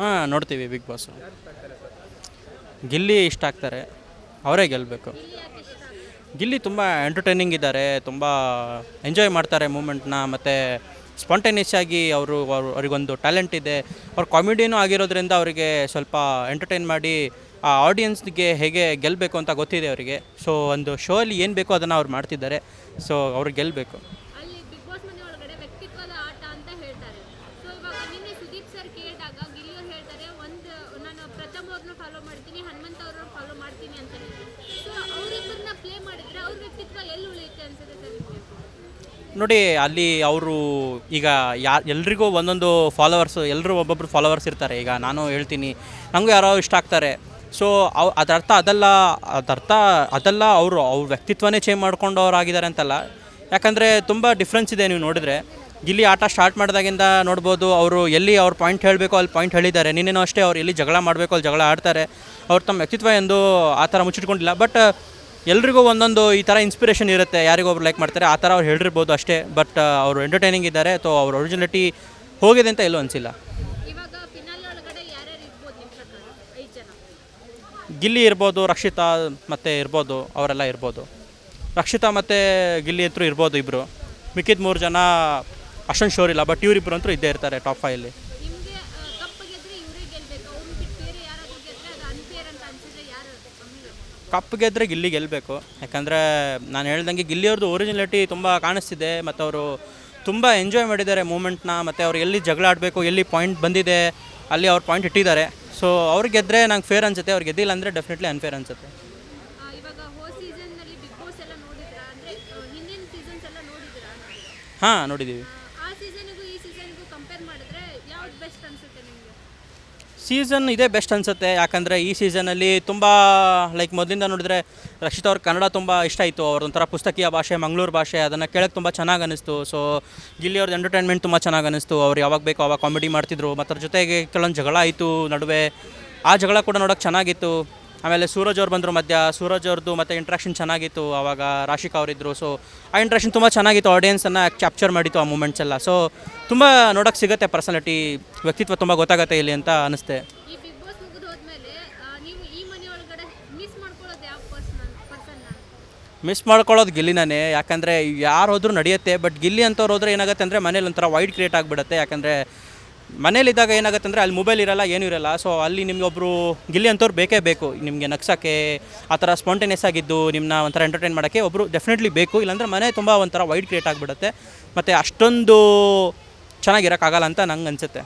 ಹಾಂ ನೋಡ್ತೀವಿ big boss. Gilli ಇಷ್ಟ ಆಗ್ತಾರೆ, ಅವರೇ ಗೆಲ್ಲಬೇಕು. ಗಿಲ್ಲಿ ತುಂಬ ಎಂಟರ್ಟೈನಿಂಗ್ ಇದ್ದಾರೆ, ತುಂಬ ಎಂಜಾಯ್ ಮಾಡ್ತಾರೆ ಮೂಮೆಂಟ್ನ, ಮತ್ತು ಸ್ಪಾಂಟೇನಿಯಸ್ ಆಗಿ ಅವರಿಗೊಂದು ಟ್ಯಾಲೆಂಟ್ ಇದೆ. ಅವ್ರು ಕಾಮಿಡಿಯೂ ಆಗಿರೋದ್ರಿಂದ ಅವರಿಗೆ ಸ್ವಲ್ಪ ಎಂಟರ್ಟೈನ್ ಮಾಡಿ ಆ ಆಡಿಯನ್ಸ್ಗೆ ಹೇಗೆ ಗೆಲ್ಲಬೇಕು ಅಂತ ಗೊತ್ತಿದೆ ಅವರಿಗೆ. ಸೊ ಒಂದು ಶೋ ಅಲ್ಲಿ ಏನು ಬೇಕೋ ಅದನ್ನು ಅವ್ರು ಮಾಡ್ತಿದ್ದಾರೆ. ಸೊ ಅವ್ರು ಗೆಲ್ಲಬೇಕು. ಅಲ್ಲಿ ಬಿಗ್ ಬಾಸ್ ಮನೆ ಒಳಗಡೆ ವ್ಯಕ್ತಿತ್ವದ ಆಟ ಅಂತ ಹೇಳ್ತಾರೆ. ಸೊ ಇವಾಗ ನಿನ್ನೆ ಸುದೀಪ್ ಸರ್ ಕೇಳಿದಾಗ ಗಿಲ್ಲಿಯವ್ರು ಹೇಳ್ತಾರೆ, ನಾನು ಪ್ರಥಮ್ ಅವ್ರನ್ನ ಫಾಲೋ ಮಾಡ್ತೀನಿ, ಹನುಮಂತ ಅವ್ರನ್ನ ಫಾಲೋ ಮಾಡ್ತೀನಿ ಅಂತ. ಸೊ ಅವರಿಬ್ಬರನ್ನ ಪ್ಲೇ ಮಾಡಿದ್ರೆ ಅವ್ರ ವ್ಯಕ್ತಿತ್ವ ಎಲ್ಲಿ ಉಳಿಯುತ್ತೆ ಅನ್ಸುತ್ತೆ ಸರ್ ನಿಮಗೆ? ನೋಡಿ, ಅಲ್ಲಿ ಅವರು ಈಗ ಎಲ್ರಿಗೂ ಒಂದೊಂದು ಫಾಲೋವರ್ಸು, ಎಲ್ಲರೂ ಒಬ್ಬೊಬ್ರು ಫಾಲೋವರ್ಸ್ ಇರ್ತಾರೆ. ಈಗ ನಾನು ಹೇಳ್ತೀನಿ, ನನಗೂ ಯಾರೋ ಇಷ್ಟ ಆಗ್ತಾರೆ. ಸೊ ಅದರ್ಥ ಅದೆಲ್ಲ ಅವರು ಅವ್ರ ವ್ಯಕ್ತಿತ್ವನೇ ಚೇಂಜ್ ಮಾಡ್ಕೊಂಡವ್ರಾಗಿದ್ದಾರೆ ಅಂತಲ್ಲ. ಯಾಕಂದರೆ ತುಂಬ ಡಿಫ್ರೆನ್ಸ್ ಇದೆ. ನೀವು ನೋಡಿದರೆ ಗಿಲ್ಲಿ ಆಟ ಸ್ಟಾರ್ಟ್ ಮಾಡಿದಾಗಿಂದ ನೋಡ್ಬೋದು, ಅವರು ಎಲ್ಲಿ ಅವ್ರ ಪಾಯಿಂಟ್ ಹೇಳಬೇಕು ಅಲ್ಲಿ ಪಾಯಿಂಟ್ ಹೇಳಿದ್ದಾರೆ. ನಿನ್ನೇನೋ ಅಷ್ಟೇ ಅವ್ರು ಎಲ್ಲಿ ಜಗಳ ಮಾಡಬೇಕು ಅಲ್ಲಿ ಜಗಳ ಆಡ್ತಾರೆ. ಅವ್ರು ತಮ್ಮ ವ್ಯಕ್ತಿತ್ವ ಎಂದು ಆ ಥರ ಮುಚ್ಚಿಟ್ಕೊಂಡಿಲ್ಲ. ಬಟ್ ಎಲ್ರಿಗೂ ಒಂದೊಂದು ಈ ಥರ ಇನ್ಸ್ಪಿರೇಷನ್ ಇರುತ್ತೆ, ಯಾರಿಗೊಬ್ರು ಲೈಕ್ ಮಾಡ್ತಾರೆ ಆ ಥರ ಅವ್ರು ಹೇಳಿರ್ಬೋದು ಅಷ್ಟೇ. ಬಟ್ ಅವರು ಎಂಟರ್ಟೈನಿಂಗ್ ಇದ್ದಾರೆ. ಸೊ ಅವ್ರ ಒರಿಜಿನಿಟಿ ಹೋಗಿದೆ ಅಂತ ಎಲ್ಲೂ ಅನಿಸಿಲ್ಲ. ಇವಾಗ ಫಿನಾಲೆ ಒಳಗಡೆ ಯಾರ್ಯಾರು ಇರ್ಬೋದು ನಿಮ್ಮ ಪ್ರಕಾರ? 5 ಜನ. ಗಿಲ್ಲಿ ಇರ್ಬೋದು, ರಕ್ಷಿತಾ ಮತ್ತು ಇರ್ಬೋದು, ಅವರೆಲ್ಲ ಇರ್ಬೋದು. ರಕ್ಷಿತಾ ಮತ್ತು ಗಿಲ್ಲಿ ಅಂತೂ ಇರ್ಬೋದು ಇಬ್ಬರು. ಮಿಕ್ಕಿದ 3 ಜನ ಅಷ್ಟೊಂದು ಶೋರ್ ಇಲ್ಲ. ಬಟ್ ಇವರಿಬ್ಬರು ಅಂತೂ ಇದ್ದೇ ಇರ್ತಾರೆ ಟಾಪ್ 5ಅಲ್ಲಿ. ನಿಮಗೆ ಕಪ್ ಗೆದ್ರೆ ಇವರೇ ಗೆಲ್ಲಬೇಕು, ಅವ್ರನ್ನ ಬಿಟ್ಟು ಬೇರೆ ಯಾರಾದರೂ ಗೆದ್ರೆ ಅದು ಅನ್ಫೇರ್ ಅಂತ ಅನ್ಸಿದ್ರೆ ಯಾರು ಕಮ್ಮಿ? ಕಪ್ ಗೆದ್ದರೆ ಗಿಲ್ಲಿ ಗೆಲ್ಲಬೇಕು. ಯಾಕಂದರೆ ನಾನು ಹೇಳ್ದಂಗೆ ಗಿಲ್ಲಿಯವ್ರದ್ದು ಒರಿಜಿನಿಲಿಟಿ ತುಂಬ ಕಾಣಿಸ್ತಿದೆ. ಮತ್ತು ಅವರು ತುಂಬ ಎಂಜಾಯ್ ಮಾಡಿದ್ದಾರೆ ಮೂಮೆಂಟ್ನ. ಮತ್ತು ಅವ್ರು ಎಲ್ಲಿ ಜಗಳ ಆಡಬೇಕು, ಎಲ್ಲಿ ಪಾಯಿಂಟ್ ಬಂದಿದೆ ಅಲ್ಲಿ ಅವ್ರು ಪಾಯಿಂಟ್ ಇಟ್ಟಿದ್ದಾರೆ. ಸೊ ಅವ್ರು ಗೆದ್ದರೆ ನಂಗೆ ಫೇರ್ ಅನಿಸುತ್ತೆ. ಅವ್ರು ಗೆದ್ದಿಲ್ಲ ಅಂದರೆ ಡೆಫಿನೆಟ್ಲಿ ಅನ್ಫೇರ್ ಅನಿಸುತ್ತೆ. ಇವಾಗ ಸೀಸನ್ನಲ್ಲಿ ಬಿಗ್ ಬಾಸ್ ಎಲ್ಲ ನೋಡಿದ್ರಾ? ಅಂದರೆ ಹಿಂದಿನ ಸೀಸನ್ಸ್ ಎಲ್ಲ ನೋಡಿದ್ರಾ? ಹಾಂ, ನೋಡಿದ್ದೀವಿ. ಆ ಸೀಸನ್ಗೂ ಈ ಸೀಸನ್ಗೂ ಕಂಪೇರ್ ಮಾಡಿದ್ರೆ ಯಾವ್ದು ಬೆಸ್ಟ್ ಅನಿಸುತ್ತೆ ನಿಮಗೆ? ಸೀಸನ್ ಇದೇ ಬೆಸ್ಟ್ ಅನಿಸುತ್ತೆ. ಯಾಕಂದರೆ ಈ ಸೀಸನಲ್ಲಿ ತುಂಬ ಲೈಕ್ ಮೊದಲಿಂದ ನೋಡಿದ್ರೆ ರಕ್ಷಿತ್ ಅವ್ರ ಕನ್ನಡ ತುಂಬ ಇಷ್ಟ ಆಯಿತು. ಅವ್ರೊಂಥರ ಪುಸ್ತಕೀಯ ಭಾಷೆ, ಮಂಗಳೂರು ಭಾಷೆ, ಅದನ್ನು ಕೇಳೋಕ್ಕೆ ತುಂಬ ಚೆನ್ನಾಗಿ ಅನ್ನಿಸ್ತು. ಸೊ ಗಿಲ್ಲಿ ಅವ್ರದ್ದು ಎಂಟರ್ಟೈನ್ಮೆಂಟ್ ತುಂಬ ಚೆನ್ನಾಗಿ ಅನ್ನಿಸ್ತು. ಅವ್ರು ಯಾವಾಗ ಬೇಕೋ ಅವಾಗ ಕಾಮಿಡಿ ಮಾಡ್ತಿದ್ರು. ಮತ್ತು ಅದ್ರ ಜೊತೆಗೆ ಕೆಲವೊಂದು ಜಗಳ ಆಯಿತು ನಡುವೆ. ಆ ಜಗಳ ಕೂಡ ನೋಡೋಕ್ಕೆ ಚೆನ್ನಾಗಿತ್ತು. ಆಮೇಲೆ ಸೂರಜ್ ಅವ್ರು ಬಂದರು ಮಧ್ಯ. ಸೂರಜ್ ಅವ್ರದ್ದು ಮತ್ತು ಇಂಟ್ರಾಕ್ಷನ್ ಚೆನ್ನಾಗಿತ್ತು. ಆವಾಗ ರಾಶಿಕಾ ಅವರಿದ್ದರು. ಸೊ ಆ ಇಂಟ್ರಾಕ್ಷನ್ ತುಂಬ ಚೆನ್ನಾಗಿತ್ತು. ಆಡಿಯನ್ಸನ್ನು ಕ್ಯಾಪ್ಚರ್ ಮಾಡಿತ್ತು ಆ ಮೂಮೆಂಟ್ಸ್ ಎಲ್ಲ. ಸೊ ತುಂಬ ನೋಡೋಕ್ಕೆ ಸಿಗುತ್ತೆ. ಪರ್ಸನಾಲಿಟಿ, ವ್ಯಕ್ತಿತ್ವ ತುಂಬ ಗೊತ್ತಾಗುತ್ತೆ ಇಲ್ಲಿ ಅಂತ ಅನಿಸುತ್ತೆ. ಈ ಬಿಗ್ ಬಾಸ್ ಮುಗಿದು ಹೋದ್ಮೇಲೆ ನೀವು ಈ ಮನೆ ಒಳಗಡೆ ಮಿಸ್ ಮಾಡ್ಕೊಳ್ಳೋದು ಯಾವ ಪರ್ಸನ್ನ? ಮಿಸ್ ಮಾಡ್ಕೊಳ್ಳೋದು ಗಿಲ್ಲಿನೇ. ಯಾಕಂದರೆ ಯಾರು ಹೋದ್ರೂ ನಡೆಯುತ್ತೆ. ಬಟ್ ಗಿಲ್ಲಿ ಅಂತವ್ರು ಹೋದ್ರೆ ಏನಾಗುತ್ತೆ ಅಂದರೆ ಮನೇಲಿ ಒಂಥರ ವೈಡ್ ಕ್ರಿಯೇಟ್ ಆಗಿಬಿಡುತ್ತೆ. ಯಾಕಂದರೆ ಮನೇಲಿದ್ದಾಗ ಏನಾಗುತ್ತೆ ಅಂದರೆ ಅಲ್ಲಿ ಮೊಬೈಲ್ ಇರಲ್ಲ, ಏನೂ ಇರಲ್ಲ. ಸೊ ಅಲ್ಲಿ ನಿಮಗೆ ಒಬ್ಬರು ಗಿಲ್ಲಿ ಅಂತವ್ರು ಬೇಕೇ ಬೇಕು. ನಿಮಗೆ ನಗ್ಸೋಕ್ಕೆ, ಆ ಥರ ಸ್ಪಾಂಟೇನಿಯಸ್ ಆಗಿದ್ದು ನಿಮ್ಮನ್ನ ಒಂಥರ ಎಂಟರ್ಟೈನ್ ಮಾಡೋಕ್ಕೆ ಒಬ್ಬರು ಡೆಫಿನೆಟ್ಲಿ ಬೇಕು. ಇಲ್ಲಾಂದರೆ ಮನೆ ತುಂಬ ಒಂಥರ ವೈಡ್ ಕ್ರಿಯೇಟ್ ಆಗಿಬಿಡುತ್ತೆ. ಮತ್ತು ಅಷ್ಟೊಂದು ಚೆನ್ನಾಗಿರೋಕ್ಕಾಗಲ್ಲ ಅಂತ ನಂಗೆ ಅನಿಸುತ್ತೆ.